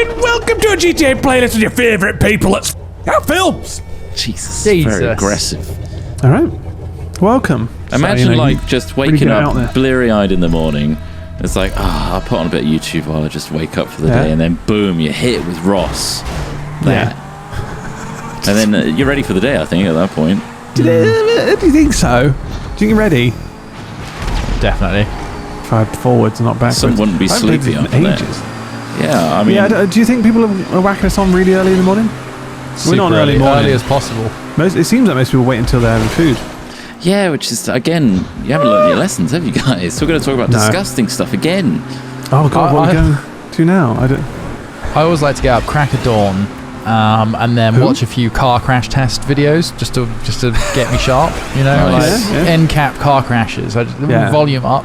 and welcome to a GTA playlist with your favourite people at films. Jesus. Very aggressive. All right, welcome. Imagine just waking really up bleary-eyed in the morning. It's like, I'll put on a bit of YouTube while I just wake up for the day, and then boom, you're hit with Ross. Yeah. And then you're ready for the day, I think, at that point. Do you think so? Do you think you're ready? Definitely. Forwards, not backwards. Some wouldn't be sleepy after that. Yeah, I mean... Yeah, do you think people are whacking us on really early in the morning? We're not early morning. Early as possible. It seems like most people wait until they're having food. Yeah, which is, again, you haven't learned your lessons, have you guys? So we're going to talk about disgusting stuff again. Oh, God, what are we going to now? I always like to get up crack of dawn and then watch a few car crash test videos just to get me sharp, you know? End-cap car crashes. I just volume up,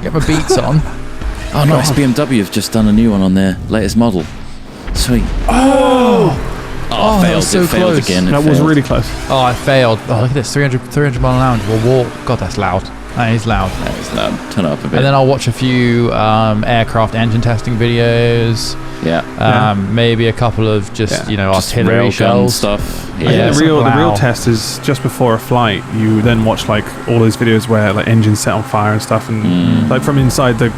get my beats on. Oh, nice. BMW have just done a new one on their latest model. Sweet. Oh, failed. so failed close. again. That was really close. Oh, I failed. Oh, look at this. 300 mile an hour into a wall. God, that's loud. That is loud. That is loud. Turn it up a bit. And then I'll watch a few aircraft engine testing videos. Yeah. Maybe a couple of just artillery shells stuff. Yeah. The real test is just before a flight. You then watch all those videos where engines set on fire and stuff, and from inside the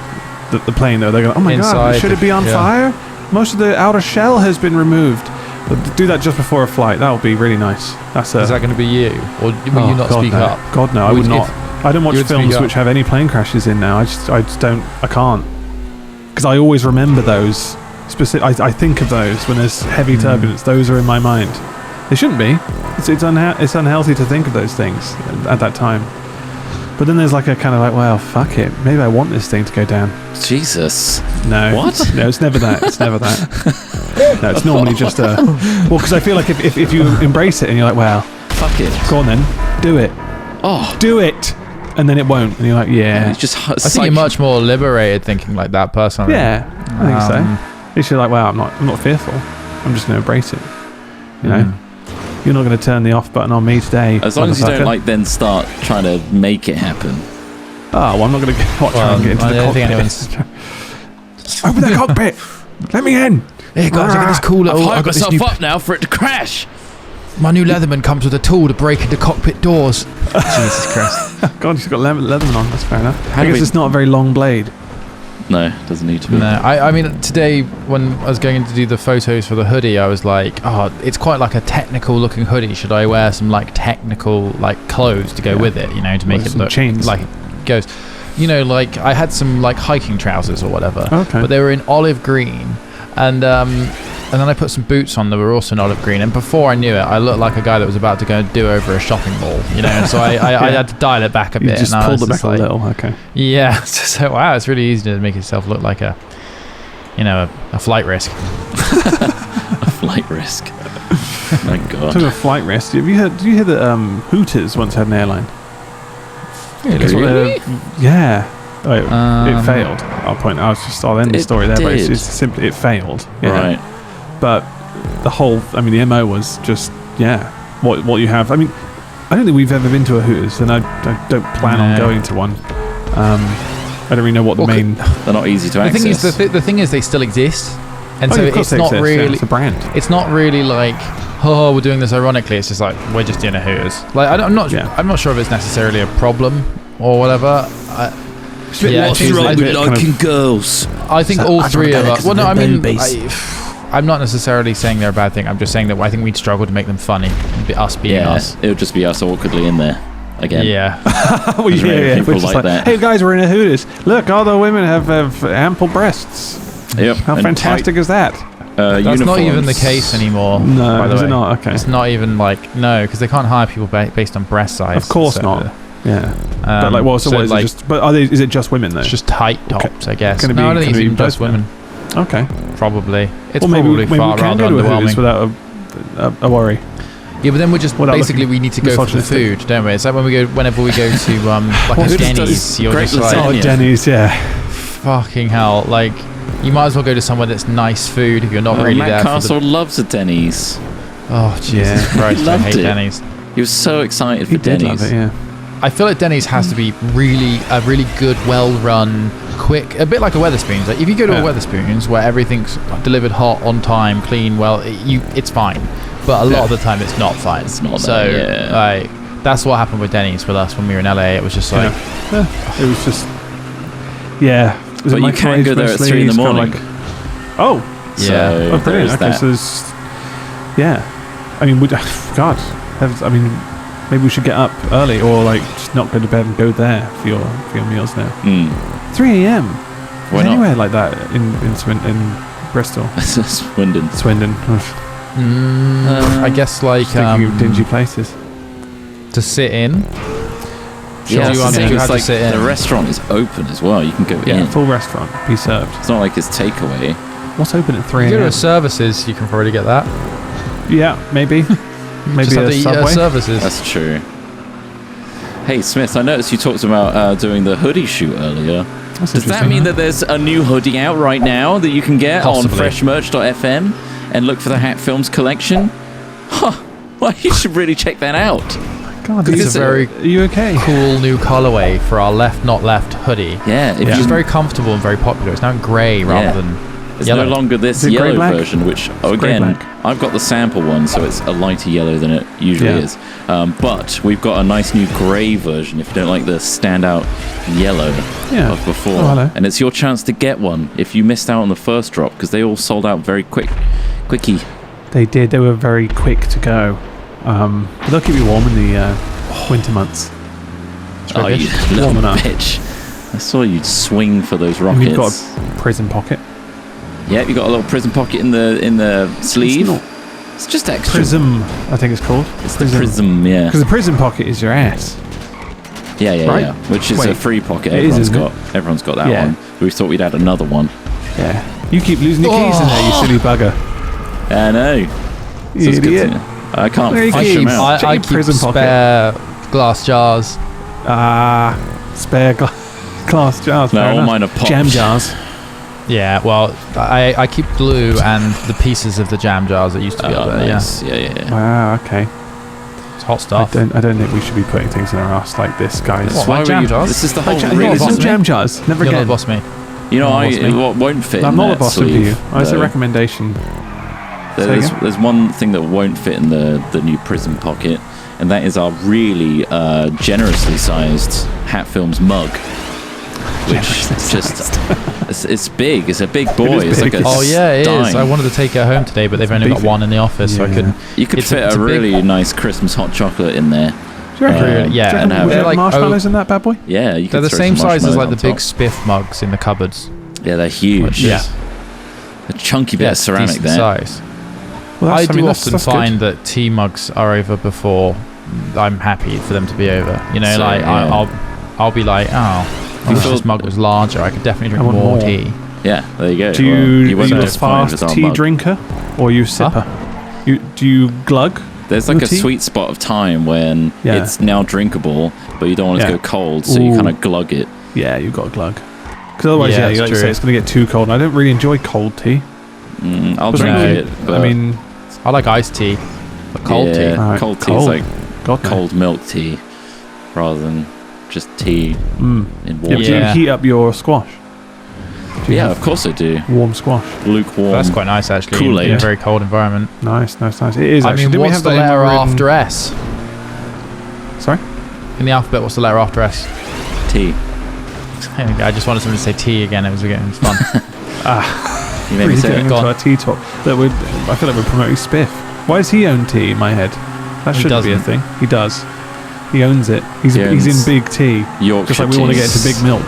plane though, they're going, oh my God, should it be on fire? Most of the outer shell has been removed. But do that just before a flight. That would be really nice. Is that going to be you, or will you not speak up? God no, I would not. I don't watch films which have any plane crashes in now. I just don't. I can't, because I always remember those. I think of those when there's heavy turbulence. Those are in my mind. They shouldn't be. It's unhealthy to think of those things at that time. But then there's a kind of well, fuck it. Maybe I want this thing to go down. Jesus. No. What? No, it's never that. It's never that. No, it's normally just because I feel like if you embrace it and you're like, well, fuck it. Go on then. Do it. Oh. Do it. And then it won't. And you're like, yeah. It's just I think you're much more liberated thinking like that, personally. Yeah, I think so. It's just like, wow, I'm not fearful. I'm just going to embrace it. You know? You're not going to turn the off button on me today. As long as you don't then start trying to make it happen. Oh, well, I'm not going to try and get into the cockpit. Open the cockpit. Let me in. Hey guys, I got this cool little... I've hyped myself up now for it to crash. My new Leatherman comes with a tool to break into cockpit doors. Jesus Christ. God, she's got Leatherman on. That's fair enough. I guess it's not a very long blade. No, it doesn't need to be. No, I mean, today when I was going in to do the photos for the hoodie, I was like, it's quite like a technical looking hoodie. Should I wear some technical clothes to go with it, to make it look chains. Like it goes. I had some hiking trousers or whatever, but they were in olive green, and then I put some boots on that were also in olive green, and before I knew it, I looked like a guy that was about to go and do over a shopping mall, and so I had to dial it back a bit. You just pulled it back a little, okay. Yeah, so wow, it's really easy to make yourself look like a flight risk. A flight risk. My God. Talking of flight risk, did you hear that Hooters once had an airline? Really? Yeah. It failed. I'll end the story there, but it's simply it failed. Right. But the MO was just what you have. I mean, I don't think we've ever been to a Hooters, and I don't plan on going to one. I don't really know what the main. They're not easy to access. The thing is, they still exist, and so it's not really. It's a brand. It's not really we're doing this ironically. It's just we're just in a Hooters. I'm not sure if it's necessarily a problem or whatever. What's wrong with liking girls? I think all three of us. Well, no, I mean, I'm not necessarily saying they're a bad thing. I'm just saying that I think we'd struggle to make them funny. Us being us. It would just be us awkwardly in there again. Yeah. People like that. Hey guys, we're in a Hooters. Look, all the women have ample breasts. Yep. How fantastic is that? That's uniforms. Not even the case anymore. No, by the way. It not? Okay. It's not even no, because they can't hire people based on breast size. Of course not. Yeah. But what is it just? But is it just women though? It's just tight tops, I guess. No, I don't think it's even just women. Okay. Probably. It's maybe probably far we can go to a Hooters without a worry. Yeah, but then we just basically we need to go for the food, don't we? It's like whenever we go to a Denny's, you're just like, Denny's, yeah. Fucking hell, you might as well go to somewhere that's nice food if you're not really there. Castle loves a Denny's. Oh Jesus Christ, I hate Denny's. He was so excited for Denny's. Love it, yeah. I feel like Denny's has to be a really good, well-run quick, a bit like a Wetherspoons. Like if you go to a Wetherspoons where everything's delivered hot, on time, clean, well, it's fine. But a lot of the time it's not fine. It's not. So like that's what happened with Denny's with us when we were in LA. It was just like it was just but you can't go there at 3 in the morning. Oh, brilliant. Okay, so there's, I mean, maybe we should get up early, or like just not go to bed and go there for your meals now. 3 a.m. Why not? Anywhere like that in Bristol. Swindon. I guess like dingy places to sit in. The restaurant is open as well. You can go in. Full restaurant, be served. It's not like it's takeaway. What's open at 3 a.m.? You go to services, you can probably get that. Yeah, maybe. Maybe just have to eat services. That's true. Hey Smith, I noticed you talked about doing the hoodie shoot earlier. Does that mean that there's a new hoodie out right now that you can get on freshmerch.fm and look for the Hat Films collection? Well, you should really check that out. God, it's a very cool new colorway for our Left Not Left hoodie. Yeah, which is very comfortable and very popular. It's now in grey rather than it's yellow. No longer this yellow version, which again, I've got the sample one, so it's a lighter yellow than it usually is. But we've got a nice new grey version if you don't like the standout yellow of before. And it's your chance to get one if you missed out on the first drop, because they all sold out very quickie. They did. They were very quick to go. But they'll keep you warm in the winter months. Oh, you little bitch. I saw you swing for those rockets. And you've got a prison pocket. Yeah, you got a little prison pocket in the sleeve. It's just extra. Prism, I think it's called. It's the prism, yeah. Because the prison pocket is your ass. Yeah. Which is a free pocket. Everyone's got that one. We thought we'd add another one. Yeah. You keep losing your keys in there, you silly bugger. I know. You idiot. I can't fish them out. I keep spare glass jars. Spare glass jars. No, all mine are pops. Jam jars. Yeah, well, I keep glue and the pieces of the jam jars that used to be up there. Nice. Yeah. Wow, okay. It's hot stuff. I don't think we should be putting things in our ass like this, guys. What, jam jars? This is the whole reason. Jam jars. Never You're again. not the boss me. You know, what won't fit I'm in not that the boss sleeve, of you. It's a recommendation. There's one thing that won't fit in the new prison pocket, and that is our really generously sized Hat Films mug. Which just it's big. It's a big boy. It's like a it is. I wanted to take it home today, but they've only got one in the office, so I couldn't. You could fit a really nice Christmas hot chocolate in there. Do you reckon? Yeah, and they're like marshmallows in that bad boy. Yeah, you could. They're the same size as like the big spiff mugs in the cupboards. Yeah, they're huge. Yeah, a chunky bit of ceramic there. Size. Well, I do often find that tea mugs are over before I'm happy for them to be over. You know, I'll be like, if this mug was larger, I could definitely drink more tea. Yeah, there you go. Do you are you a fast tea drinker or you sipper? Do you glug? There's like a sweet spot of time when it's now drinkable, but you don't want it to go cold, so you kind of glug it. Yeah, you've got to glug. Because otherwise, like you say, it's going to get too cold. And I don't really enjoy cold tea. I'll drink it. But I mean, I like iced tea, but cold tea. Right. Cold tea is like cold milk tea rather than just tea in water. Do you heat up your squash? Yeah, of course I do. Warm squash. Lukewarm. That's quite nice, actually. Kool-Aid. In a very cold environment. Nice. It is, actually. I mean, what's the letter after S? Sorry? In the alphabet, what's the letter after S? T. I just wanted someone to say T again. It was fun. You made me say it. Into a tea talk. I feel like we're promoting Spiff. Why does he own tea in my head? That shouldn't be a thing. He does. He owns it. He's in big tea. Yorkshire just like we want to get into big milk.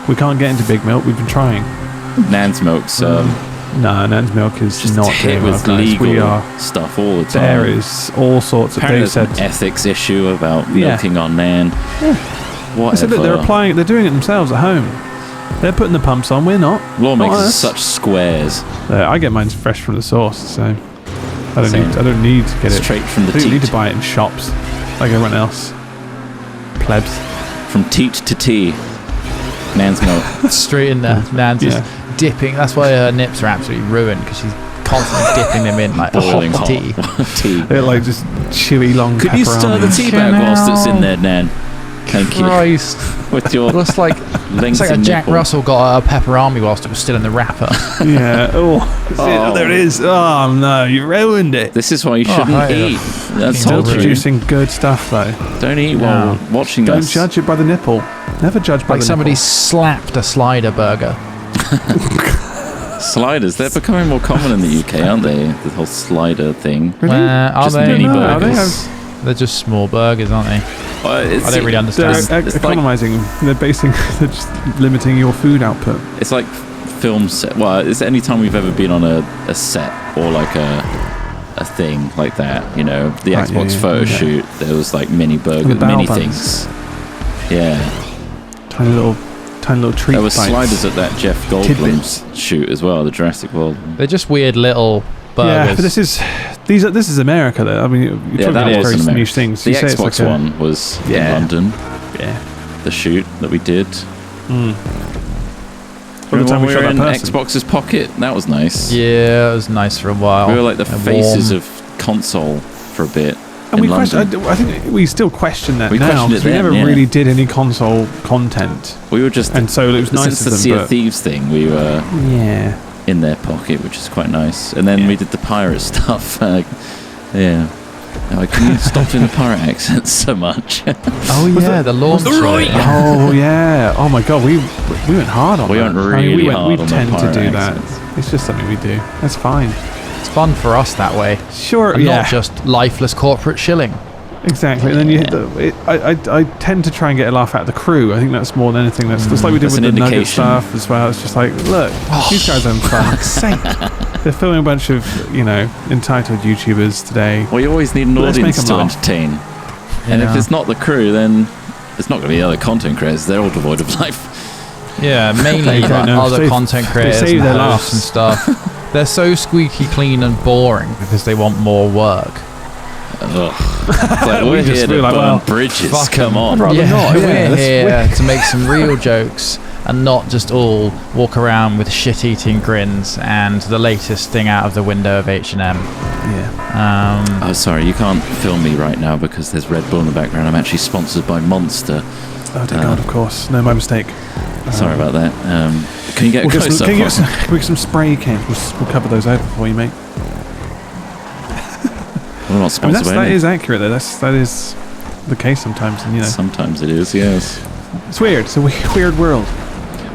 We can't get into big milk. We've been trying. Nan's milk's Nan's milk is just not hit with legal stuff all the time. There is all sorts of things. There's an ethics issue about milking on Nan. Yeah. Whatever. They're doing it themselves at home. They're putting the pumps on. We're not. Lawmakers are such squares. I get mine fresh from the source, so I don't need to get it straight from the teat. I don't need teat. to buy it in shops like everyone else. Plebs. From teat to tea. Nan's milk. Straight in there. Nan's just dipping. That's why her nips are absolutely ruined, because she's constantly dipping them in like boiling hot tea. tea. They're like just chewy long. Could you stir the tea bag whilst it's in there, Nan? Thank you. Christ. With your It's like a Jack nipple. Russell got a pepperami whilst it was still in the wrapper. Yeah. Oh, there it is. Oh no, you ruined it. This is why you shouldn't eat. That's Still told you. producing good stuff though. Don't eat while watching Don't us. judge it by the nipple. Never judge by Like the somebody nipple. slapped a slider burger. Sliders, they're becoming more common in the UK, aren't they? The whole slider thing. Really? Are Just they? mini No, are they? burgers. They're just small burgers, aren't they? I don't really understand. They're It's like- economizing. They're just limiting your food output. It's like film set. Well, it's any time we've ever been on a set or like a thing like that. You know, the Right, Xbox yeah. photo shoot. There was like mini burgers, The mini bao buns. things. Yeah, Tiny little treat there were bites. sliders at that Jeff Goldblum's shoot as well. The Jurassic World. They're just weird little burgers. Yeah, but this is America though. I mean, you're Yeah, talking that about was very in America. niche things. The You say it's Xbox like one was in Yeah. London. Yeah. The shoot that we did. By the time Remember when we we showed were in that person. Xbox's pocket. That was nice. Yeah, it was nice for a while. We were like the And faces warm. of console for a bit. And in we London. question. I think we still question that We now questioned because it we then, never yeah. really did any console content, We were just and so it was nice since of the them. Sea of but Thieves thing, we were yeah, in their pocket, which is quite nice. And then Yeah. we did the pirate stuff. Yeah. I couldn't stop doing the pirate accents so much. Oh yeah, the launch. oh yeah, oh my god, we went hard on We that. went really hard we on the tend to pirate do accents. that. It's just something we do. That's fine. It's fun for us that way, Sure, and yeah, not just lifeless corporate shilling. exactly. And then I tend to try and get a laugh out of the crew. I think that's more than anything. That's like we did That's with an the Nugget indication. stuff as well. It's just like, look, these guys are having fun. They're filming a bunch of entitled YouTubers today. Well, you always need an Let's audience make to 'em laugh. entertain. And if Yeah. it's not the crew, then it's not going to be other content creators. They're all devoid of life. Yeah, mainly They don't like know. other They- content they creators save and their hosts and stuff. They're so squeaky clean and boring because they want more work. Ugh. It's like, we're just here to feel like, burn well, bridges. fuck Come 'em. on. Rather not, yeah, we're that's here to make some real jokes and not just all walk around with shit-eating grins and the latest thing out of the window of H&M. Yeah. Oh, sorry, you can't film me right now because there's Red Bull in the background. I'm actually sponsored by Monster. Oh dear God, of course. No, my mistake. Sorry about that. Can you get a We'll get close some, up? can you get some, can we get some spray cans? We'll cover those over for you, mate. We're not I mean, sponsored by that any. is accurate though. That is the case sometimes, and Sometimes it is, yes. it's weird. It's a weird world.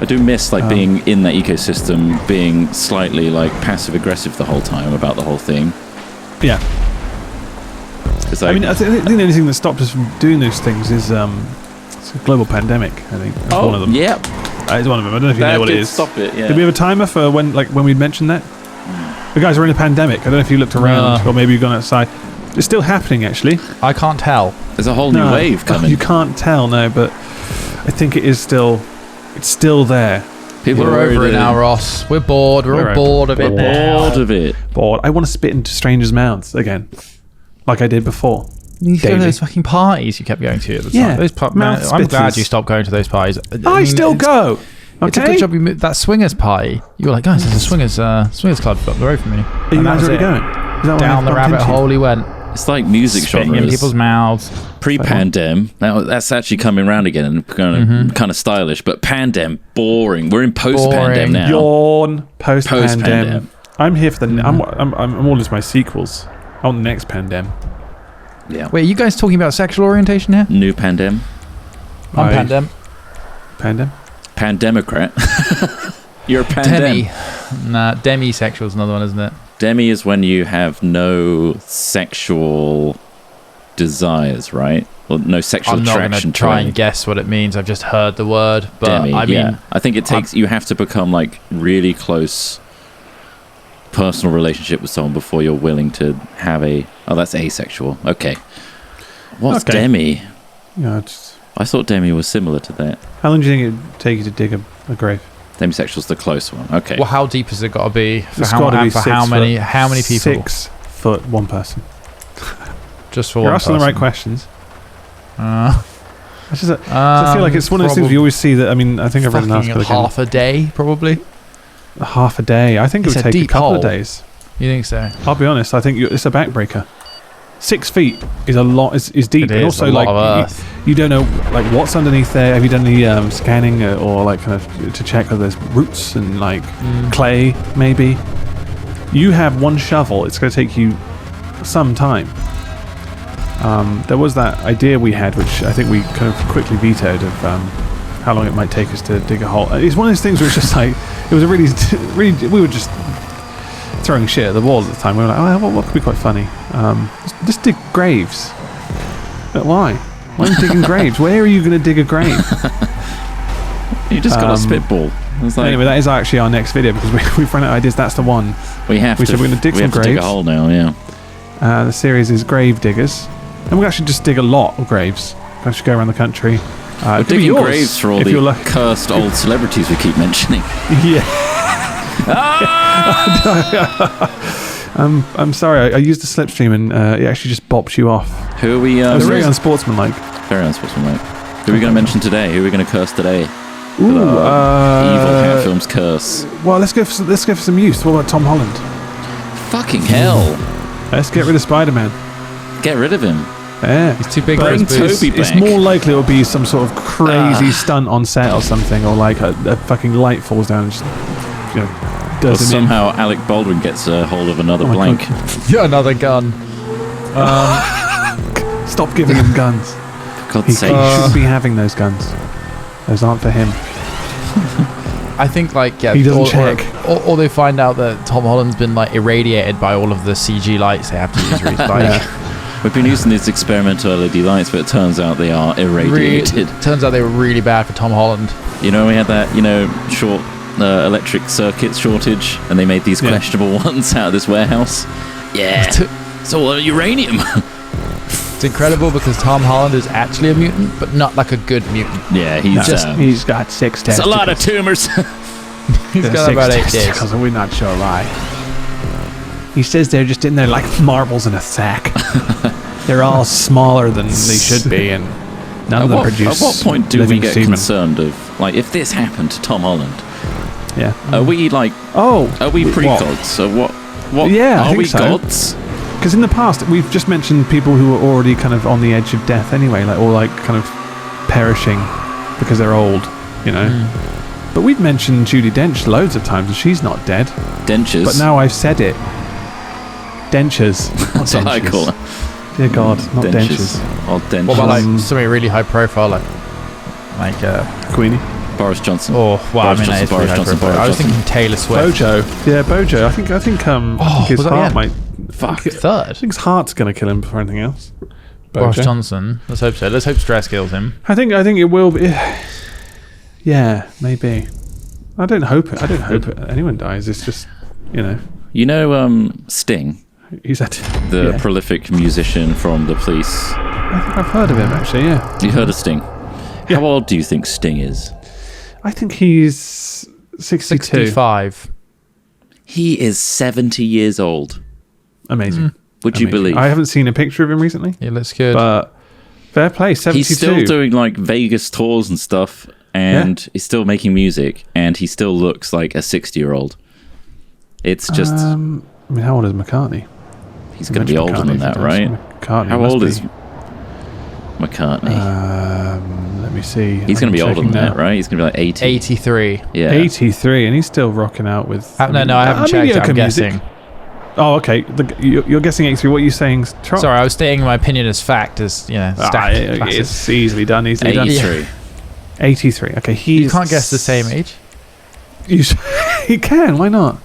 I do miss being in that ecosystem, being slightly like passive aggressive the whole time about the whole thing. Yeah. It's I like, mean, I think the only thing that stopped us from doing those things is it's a global pandemic. I think that's one of them. yeah, It's one of them. I don't know if you that know what did it is. stop it. Yeah. Did we have a timer for when we'd mentioned that? The guys are in a pandemic. I don't know if you looked around or maybe you've gone outside. It's still happening, actually. I can't tell. There's a whole new wave coming. You can't tell, no, but I think it is still. It's still there. People We're are over worried it that- now, Ross. We're bored. We're We're all bored of it now. Bored of it. Bored. I want to spit into strangers' mouths again, like I did before. You go to Daily. those fucking parties you kept going to at the time. Yeah, Those mouth I'm glad spitters. you stopped going to those parties. I still it's- go. It's a Okay. good job you moved that swingers party. You were like, guys, there's a swingers club up the road from me. Are you And that guys was already it. going? Is that what Down I've the bumped rabbit into? hole he went. It's like music Spitting in genres. people's mouths. Pre-pandem, that's actually coming around again and kind of stylish. But pandem, boring. We're in post-pandem Boring. now. Yawn. Post-pandem. Post-pandem. I'm here for the. I'm all just my sequels. I want the next pandem. Yeah. Wait, are you guys talking about sexual orientation here? New pandem. I'm Pandem. Pandem. Pandemocrat. You're a pandem. Demi. Nah, demisexual is another one, isn't it? Demi is when you have no sexual desires, right? Or no sexual I'm not going attraction to try to and guess what it means. I've just heard the word. But Demi. I mean, yeah. I think it takes. You have to become like really close personal relationship with someone before you're willing to have a. Oh, that's asexual. Okay. What's Okay. Demi? Yeah. Just, I thought Demi was similar to that. how long do you think it'd take you to dig a grave? Demisexual's the close one. Okay. well, how deep has it got to be? For It's how, gotta be for 6 how many? foot. How many people? 6 foot, one person. Just for You're one asking person. the right questions. Uh, I just I feel like it's one of those things you always see that. I mean, I think I've read an fucking article again. half a day, probably. Half a day. I think it It's would a take a deep couple of hole. days. You think so? I'll be honest. I think it's a backbreaker. 6 feet is a lot. Is deep, It and is also a lot of like earth. you don't know like what's underneath there. Have you done any scanning or like kind of to check whether there's roots and like clay maybe? You have one shovel. It's going to take you some time. There was that idea we had, which I think we kind of quickly vetoed, of how long it might take us to dig a hole. It's one of those things where it's just like it was a really, we were just throwing shit at the wall at the time. We were like, oh, what could be quite funny? Just dig graves. But why? Why are you digging graves? Where are you going to dig a grave? You just got a spitball. Like, anyway, that is actually our next video because we've run out of ideas. That's the one. We have said we're going to dig some graves. Dig a hole now, yeah. The series is Grave Diggers. And we'll actually just dig a lot of graves. We should go around the country. We're digging graves for all the cursed old celebrities we keep mentioning. Yeah. I'm sorry, I used the slipstream and it actually just bopped you off. Who are we... It was very unsportsmanlike. Very unsportsmanlike. Who are we going to mention today? Who are we going to curse today? Ooh, Evil Cat Films curse. Well, let's go for some use. What about Tom Holland? Fucking hell. Let's get rid of Spider-Man. Get rid of him. Yeah. He's too big for his boots. It's more likely it'll be some sort of crazy stunt on set or something, or like a fucking light falls down and just, does or somehow Alec Baldwin gets a hold of another blank. Yeah, another gun. Stop giving him guns. For God's sake. He shouldn't be having those guns. Those aren't for him. I think he doesn't check. Or they find out that Tom Holland's been like irradiated by all of the CG lights they have to use for his bike. We've been using these experimental LED lights, but it turns out they are irradiated. Turns out they were really bad for Tom Holland. We had that, short electric circuit shortage, and they made these questionable ones out of this warehouse. Yeah. It's all uranium. It's incredible because Tom Holland is actually a mutant, but not like a good mutant. Yeah, he's got 6 testicles. It's a lot of tumors. He's got about 8 days. We're not sure why. He says they're just in there like marbles in a sack. They're all smaller than they should be, and none of them produce. At what point do we get semen. concerned of, like, if this happened to Tom Holland? Yeah. Are we like? Are we pre-gods? So what? Yeah, I are think we so. gods? Because in the past we've just mentioned people who are already kind of on the edge of death anyway, like, or like kind of perishing because they're old, But we've mentioned Judi Dench loads of times, and she's not dead. Dentures. But now I've said it. Dentures. That's what I call her. Dear God, not dentures. Or dentures. What about like something really high profile, like Queenie? Boris Johnson. Oh, well, Boris Johnson, Boris Johnson. I was thinking Taylor Swift. Bojo. Yeah, Bojo. I think his heart might. Fuck. Third. I think his heart's going to kill him before anything else. Boris Johnson. Let's hope so. Let's hope stress kills him. I think it will be. Yeah, maybe. I don't hope it. Anyone dies. It's just, Sting. He's the prolific musician from The Police. I think I've heard of him actually. Yeah. You heard of Sting? Yeah. How old do you think Sting is? I think he's 62. 65. He is 70 years old. Amazing. Would you believe? I haven't seen a picture of him recently. He looks good. But fair play, 72. He's still doing like Vegas tours and stuff, and he's still making music, and he still looks like a 60-year-old. It's just... how old is McCartney? He's going to be older than that, right? How old is McCartney? Let me see. He's going to be older than that, right? He's going to be like 80. 83. Yeah. 83, and he's still rocking out with... I haven't checked. I'm guessing. Oh, okay. You're guessing 83. What are you saying? Sorry, I was stating my opinion as fact, as, stacked. It's easily done. 83. 83. Okay, you can't guess the same age? He can. Why not?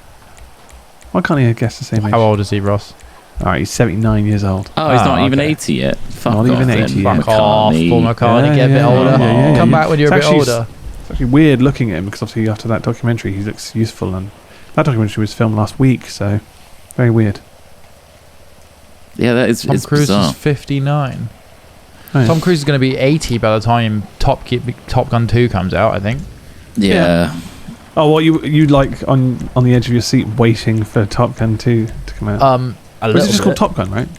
Why can't he guess the same age? How old is he, Ross? All right, he's 79 years old. Oh, he's not even 80 yet. Fuck not off even 80 then. yet. Fuck off, Paul McCartney. Get a bit older. Come back when you're a bit older. It's actually weird looking at him because obviously after that documentary he looks useful, and that documentary was filmed last week, so very weird. Yeah, that is. Tom Cruise bizarre. is 59. Oh, yeah. Tom Cruise is going to be 80 by the time Top Gun 2 comes out, I think. Yeah. Oh, well, you like on the edge of your seat waiting for Top Gun 2 to come out? It's just called Top Gun, right?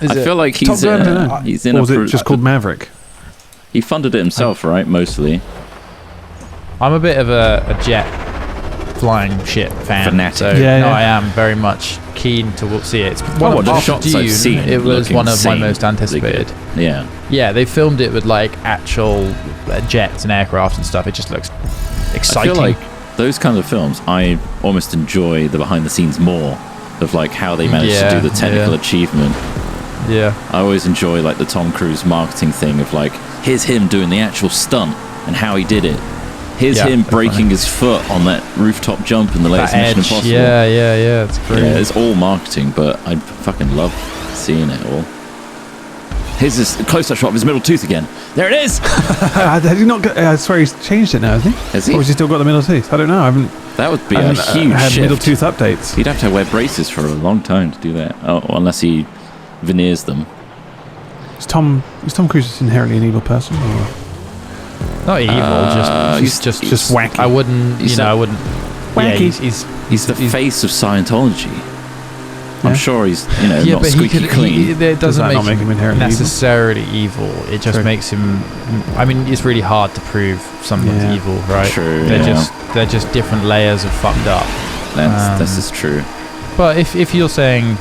I feel like he's in or was it just called Maverick? He funded it himself, right? Mostly. I'm a bit of a jet flying shit fan. Fanatic. So I am very much keen to see it. It's the shots I've seen, it was one of my most anticipated. Yeah, they filmed it with like actual jets and aircraft and stuff. It just looks exciting. I feel like those kinds of films, I almost enjoy the behind the scenes more of like how they managed to do the technical achievement. Yeah, I always enjoy like the Tom Cruise marketing thing of like, here's him doing the actual stunt and how he did it. Here's him breaking his foot on that rooftop jump in the latest Mission Impossible. Yeah, it's great. Yeah, it's all marketing, but I fucking love seeing it all. Here's this close-up shot of his middle tooth again. There it is! Has he not got, I swear he's changed it now, hasn't he? Has he? Or has he still got the middle tooth? I don't know. That would be a huge had shift. middle tooth updates. He'd have to wear braces for a long time to do that. Oh, unless he veneers them. Is Tom Cruise just inherently an evil person? Or? Not evil, he's just wacky. I wouldn't, I wouldn't. Wacky. Yeah, he's the face of Scientology. I'm sure he's, not squeaky clean. It doesn't make him inherently necessarily evil. It just makes him. I mean, it's really hard to prove someone's evil, right? True. They're just different layers of fucked up. This is true. But if you're saying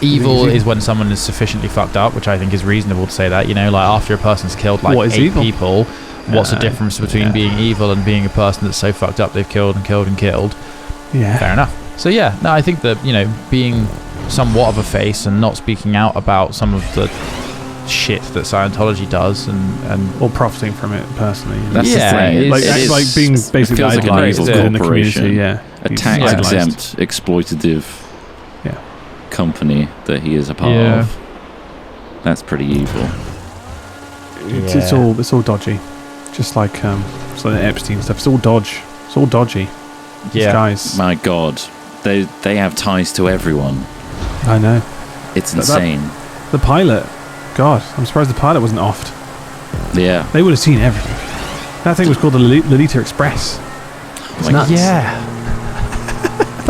evil is is when someone is sufficiently fucked up, which I think is reasonable to say that, like after a person's killed like 8 people, what's the difference between being evil and being a person that's so fucked up they've killed and killed and killed? Yeah. Fair enough. So I think that, being somewhat of a face and not speaking out about some of the shit that Scientology does and or profiting from it personally. That's the thing. Like being basically like an evil in the corporation. community, A tax-exempt, exploitative company that he is a part of. That's pretty evil. It's all dodgy. Just like the Epstein stuff. It's all dodge. It's all dodgy. These guys. My God. They have ties to everyone. I know. It's insane. The pilot. God, I'm surprised the pilot wasn't offed. Yeah. They would have seen everything. That thing was called the Lolita Express. It's nuts. Yeah.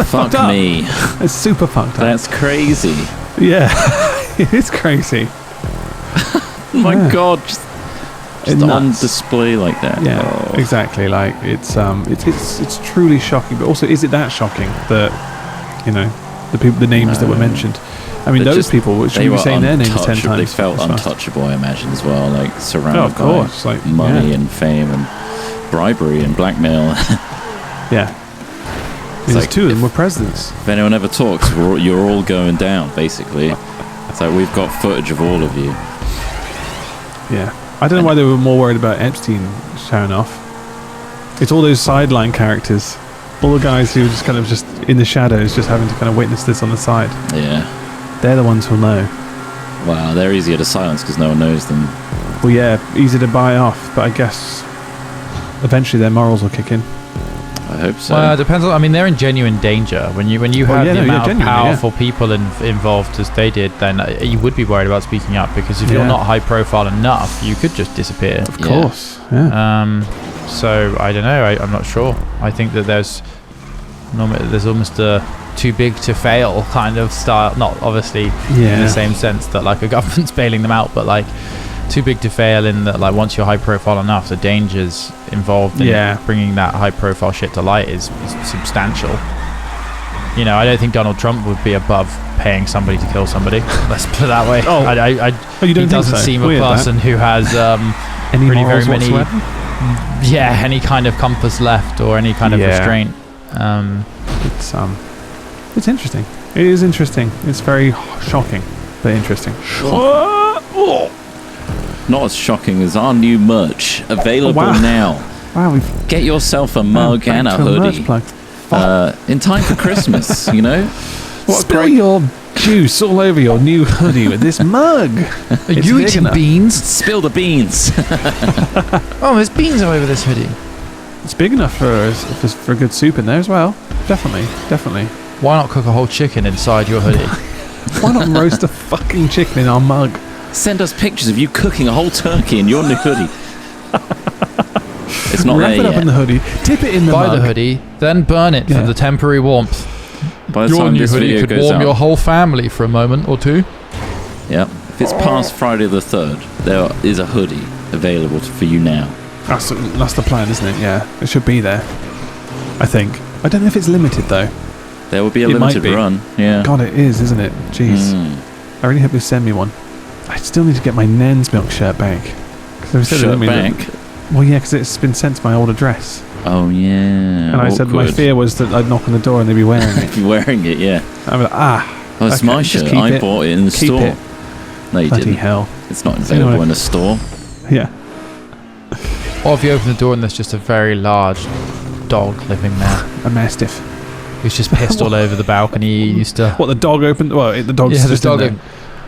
Fuck me. It's super fucked up. That's crazy. Yeah. It is crazy. My God. Just on display like that. Yeah, exactly. Like it's truly shocking. But also, is it that shocking that the names that were mentioned? I mean, those people should be saying their names 10 times. They felt untouchable, I imagine, as well. Like surrounded by money and fame and bribery and blackmail. Yeah. There's two of them were presidents. If anyone ever talks, you're all going down. Basically, it's like we've got footage of all of you. Yeah. I don't know why they were more worried about Epstein showing off. It's all those sideline characters. All the guys who just kind of just in the shadows, just having to kind of witness this on the side. Yeah. They're the ones who'll know. Wow, they're easier to silence because no one knows them. Well, yeah, easy to buy off, but I guess eventually their morals will kick in. I hope so. Well, it depends on. I mean, they're in genuine danger when you have the amount of powerful people involved as they did. Then you would be worried about speaking up because if you're not high profile enough, you could just disappear. Of course. Yeah. So I don't know. I'm not sure. I think that there's almost a too big to fail kind of style. Not obviously in the same sense that like a government's bailing them out, but like too big to fail in that like once you're high profile enough, the dangers involved in bringing that high profile shit to light is substantial. I don't think Donald Trump would be above paying somebody to kill somebody. Let's put it that way. You don't he doesn't seem a person who has any really morals very many whatsoever? any kind of compass left or any kind of restraint. It's interesting. It is interesting. It's very shocking, but interesting. Not as shocking as our new merch available now. Wow, get yourself a mug and a hoodie in time for Christmas. Spill your juice all over your new hoodie with this mug. Are you eating beans? Spill the beans. Oh, there's beans all over this hoodie. It's big enough for a good soup in there as well. Definitely. Why not cook a whole chicken inside your hoodie? Why not roast a fucking chicken in our mug? Send us pictures of you cooking a whole turkey in your new hoodie. It's not Wrap there it up yet. in the hoodie. Tip it in the mug. Buy the hoodie, then burn it for the temporary warmth. By the your time new this hoodie video could goes warm out, your whole family for a moment or two. Yeah. If it's past Friday the 3rd, there is a hoodie available for you now. That's the plan, isn't it? Yeah, it should be there. I think. I don't know if it's limited though. There will be a limited run. Yeah. God, it is, isn't it? Jeez. I really hope they send me one. I still need to get my Nen's Milk shirt back. Shirt back? Well, yeah, because it's been sent to my old address. Oh, yeah. And I said my fear was that I'd knock on the door and they'd be wearing it. Be wearing it, yeah. I'm like, Oh, it's my shirt. I bought it in the store. It. No, you Bloody didn't. hell. It's not available in a store. Yeah. Or if you open the door and there's just a very large dog living there. A mastiff. Who's just pissed all over the balcony. He used to... What, the dog opened? Well, the dog's just the dog in there.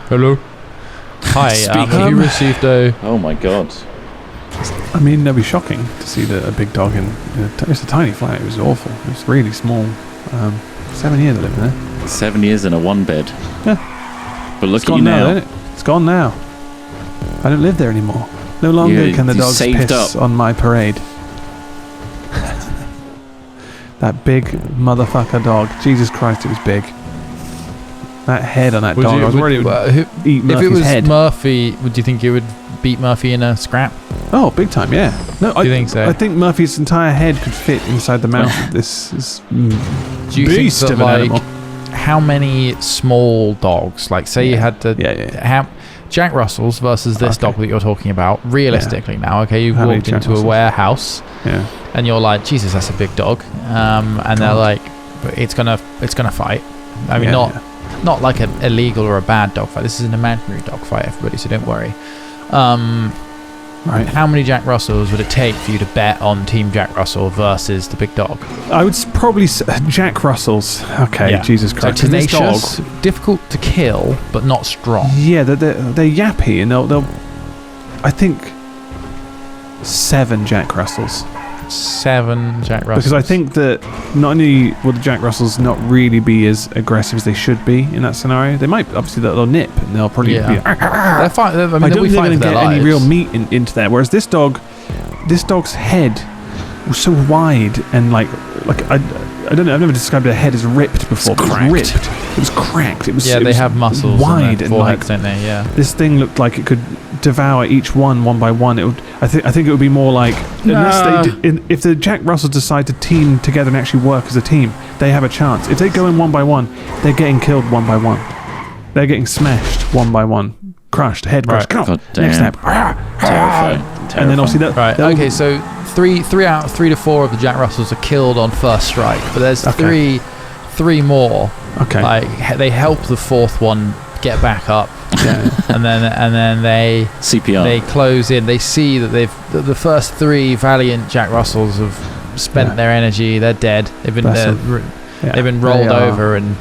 Hello. Hi, have you received a... Oh my god. I mean, that'd be shocking to see a big dog in it's a tiny flat. It was awful. It was really small. 7 years I lived there. 7 years in a one bed. Yeah. But look at you now. now. It's gone now. I don't live there anymore. No longer can the dogs piss on my parade. That big motherfucker dog. Jesus Christ, it was big. That head on that dog. I was worried it would eat Murphy's head. If it was Murphy, would you think it would beat Murphy in a scrap? Oh, big time, yeah. No, Do you think so? I think Murphy's entire head could fit inside the mouth of this Do you beast think that, of an animal. How many small dogs, like say you had to... How, Jack Russells versus this dog that you're talking about, realistically now, okay, you've walked into a warehouse and you're like, Jesus, that's a big dog. And they're like, it's gonna fight. I mean, not like an illegal or a bad dog fight. This is an imaginary dog fight, everybody, so don't worry. Right. How many Jack Russells would it take for you to bet on Team Jack Russell versus the big dog? I would probably say Jack Russell's. Okay, Jesus Christ. So tenacious, difficult to kill, but not strong. Yeah, they're yappy, and they'll I think 7 Jack Russells. 7 Jack Russells. Because I think that not only will the Jack Russells not really be as aggressive as they should be in that scenario, they might, obviously, they'll nip and they'll probably be... They're fine. I mean, I don't think they're going to get any real meat into there. Whereas this dog's head was so wide and like I don't know, I've never described a head as ripped before. It was ripped. It was cracked. It was they have muscles wide and like, don't they? Yeah. This thing looked like it could devour each one by one. It would. I think it would be more like if the Jack Russells decide to team together and actually work as a team, they have a chance. If they go in one by one, they're getting killed one by one. They're getting smashed one by one, crushed, head crushed. God damn. Next snap. Terrifying. And then obviously that. Right. Okay. So 3 to 4 of the Jack Russells are killed on first strike, but there's three more. Okay. Like they help the 4th one get back up, and then they CPR. They close in. They see that the first 3 valiant Jack Russells have spent their energy. They're dead. They've been rolled over and.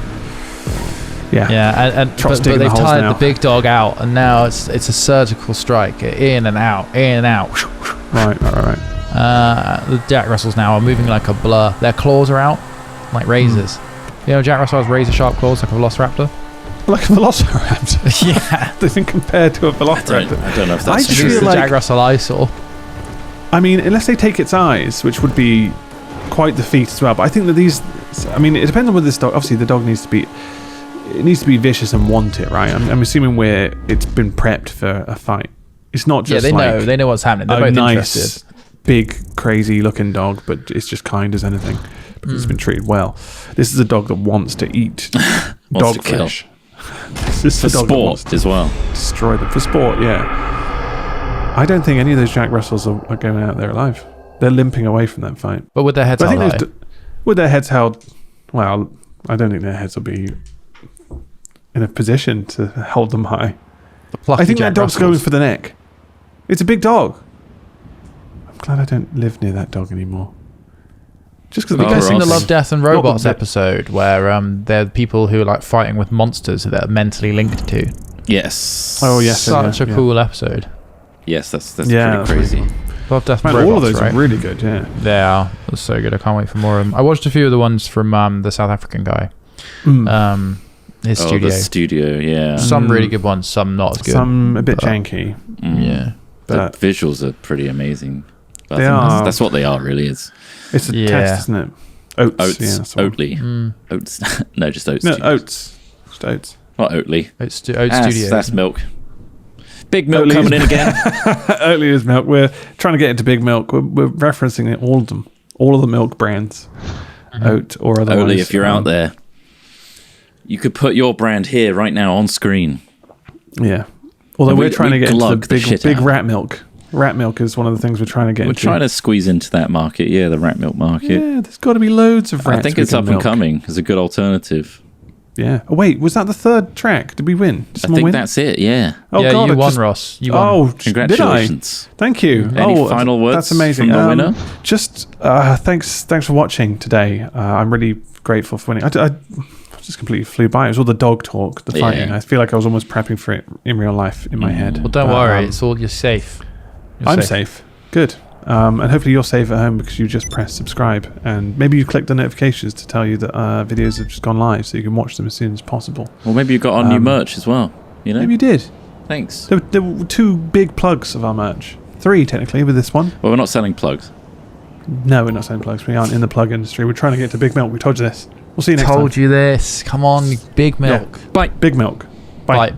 But they've tired the big dog out, and now it's a surgical strike, in and out. Right. The Jack Russells now are moving like a blur. Their claws are out, like razors. You know, Jack Russell has razor-sharp claws like a velociraptor. Like a velociraptor? Yeah. They've been compared to a velociraptor. I don't know if that's true. The Jack Russell eyesore. I mean, unless they take its eyes, which would be quite the feat as well. But I think that I mean, it depends on whether this dog... Obviously, the dog needs to be vicious and want it, right? I'm assuming it's been prepped for a fight. It's not just they know what's happening. They're both interested. Big, crazy-looking dog, but it's just kind as anything because it's been treated well. This is a dog that wants to eat dog flesh. This is for sport as well. Destroy them for sport, yeah. I don't think any of those Jack Russells are going out there alive. They're limping away from that fight. But with their heads held high. With their heads held, well, I don't think their heads will be in a position to hold them high. I think that dog's going for the neck. It's a big dog. I'm glad I don't live near that dog anymore. Just because have you guys seen the Love, Death and Robots episode where they're people who are like fighting with monsters that are mentally linked to? Yes. Oh yes. Such a cool episode. Yes, that's pretty crazy. Love, Death and Robots. All of those are really good. Yeah. They are. That's so good. I can't wait for more of them. I watched a few of the ones from the South African guy. His studio. The studio, yeah. Some really good ones, some not as good. Some a bit janky. Yeah. But the visuals are pretty amazing. But They are. That's what they are, really. It's a test, isn't it? Oats. Yeah, Oatly. Oats. No, just Oats. No, Studio. Oats. Just Oats. Not Oatly. Oats Studio. That's milk. Big Milk Oatly coming in again. Oatly is milk. We're trying to get into Big Milk. We're referencing all of them. All of the milk brands. oat or otherwise. Oli, if you're out there, you could put your brand here right now on screen. Yeah. Although we're trying to get into the big rat milk. Rat milk is one of the things we're trying to get into. We're trying to squeeze into that market, the rat milk market. Yeah, there's got to be loads of rats. I think it's up and coming as a good alternative. Yeah. Oh, wait, was that the third track? Did we win? I think that's it, yeah. Oh, yeah, God, you won, Ross. You won. Oh, congratulations. Did I? Thank you. Any final words that's amazing. from the winner? Just thanks for watching today. I'm really grateful for winning. I just completely flew by. It was all the dog talk, the fighting. Yeah. I feel like I was almost prepping for it in real life in my head. Well, don't worry. It's all, you're safe. I'm safe. Good. And hopefully you're safe at home because you just pressed subscribe. And maybe you clicked the notifications to tell you that videos have just gone live so you can watch them as soon as possible. Or maybe you got our new merch as well. You know? Maybe you did. Thanks. There were 2 big plugs of our merch. 3, technically, with this one. Well, we're not selling plugs. No, we're not selling plugs. We aren't in the plug industry. We're trying to get to Big Milk. We told you this. We'll see you next time. Told you this. Come on, Big Milk. Bye. Big Milk. Bye. Bye.